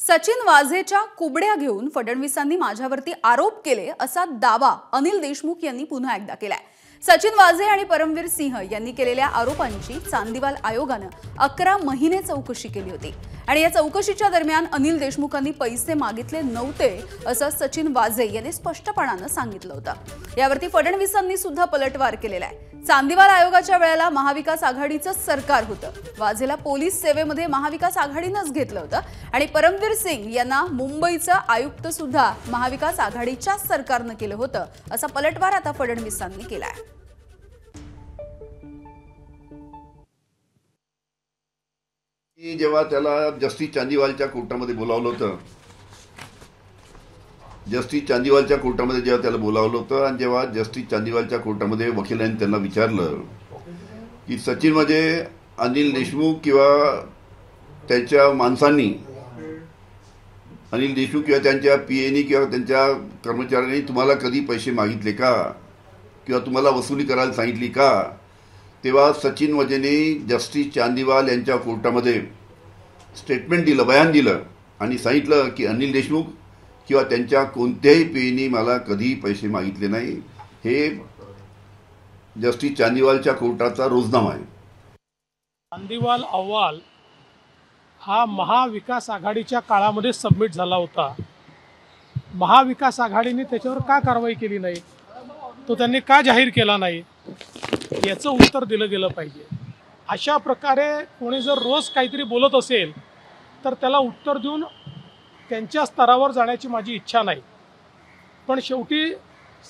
सचिन वाझेच्या कुबड्या घेऊन फडणवीसांनी माझ्यावरती आरोप केले असा दावा अनिल देशमुख यांनी पुन्हा एकदा केलाय। सचिन वाझे आणि परमवीर सिंह यांनी केलेल्या आरोपांची चांदीवाल आयोगाने 11 महिने चौकशी केली होती आणि या चौकशीच्या दरम्यान अनिल देशमुखांनी पैसे मागितले नव्हते असं सचिन वाझे यांनी स्पष्टपणाने सांगितलं होतं। यावरती फडणवीसांनी सुद्धा पलटवार केलेला आहे। चांदीवाल आयोगाच्या वेळेला महाविकास आघाडीचं सरकार होतं। वाझेला पोलीस सेवेमध्ये महाविकास आघाडीनंच घेतलं होतं आणि परमवीर सिंग यांना मुंबईचं आयुक्त सुद्धा महाविकास आघाडीच्या सरकारनं केलं होतं असा पलटवार आता फडणवीसांनी केलाय। जेव्हा त्याला जस्टिस चांदीवालच्या कोर्टामध्ये बोलावलं होतं, जस्टिस चांदीवालच्या कोर्टामध्ये जेव्हा त्याला बोलावलं होतं आणि जेव्हा जस्टिस चांदीवालच्या कोर्टामध्ये वकिलांनी त्यांना विचारलं की सचिन म्हणजे अनिल देशमुख किंवा त्याच्या माणसांनी, अनिल देशमुख किंवा त्यांच्या पीएनी किंवा त्यांच्या कर्मचाऱ्यांनी तुम्हाला कधी पैसे मागितले का किंवा तुम्हाला वसुली करायला सांगितली का, तेव्हा सचिन वाझेने जस्टिस चांदीवाल यांच्या कोर्टामध्ये स्टेटमेंट दिलं, बयान दिलं आणि सांगितलं की अनिल देशमुख किंवा त्यांच्या कोणत्याही पीएनी मला कधी पैसे मागितले नाही। हे जस्टिस चांदीवालच्या कोर्टाचा रोजनामा आहे। चांदीवाल अहवाल हा महाविकास आघाडीच्या काळामध्ये सबमिट झाला होता। महाविकास आघाडीने त्याच्यावर का कारवाई केली नाही, तो त्यांनी का जाहीर केला नाही, याचं उत्तर दिलं गेलं पाहिजे। अशा प्रकारे कोणी जर रोज काहीतरी बोलत असेल तर त्याला उत्तर देऊन त्यांच्या स्तरावर जाण्याची माझी इच्छा नाही। पण शेवटी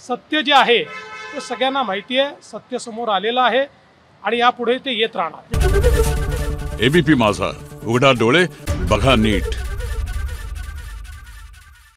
सत्य जे आहे ते सगळ्यांना माहिती आहे, सत्य समोर आलेलं आहे आणि यापुढे ते येत राहणार। एबीपी माझा, उघडा डोळे बघा नीट।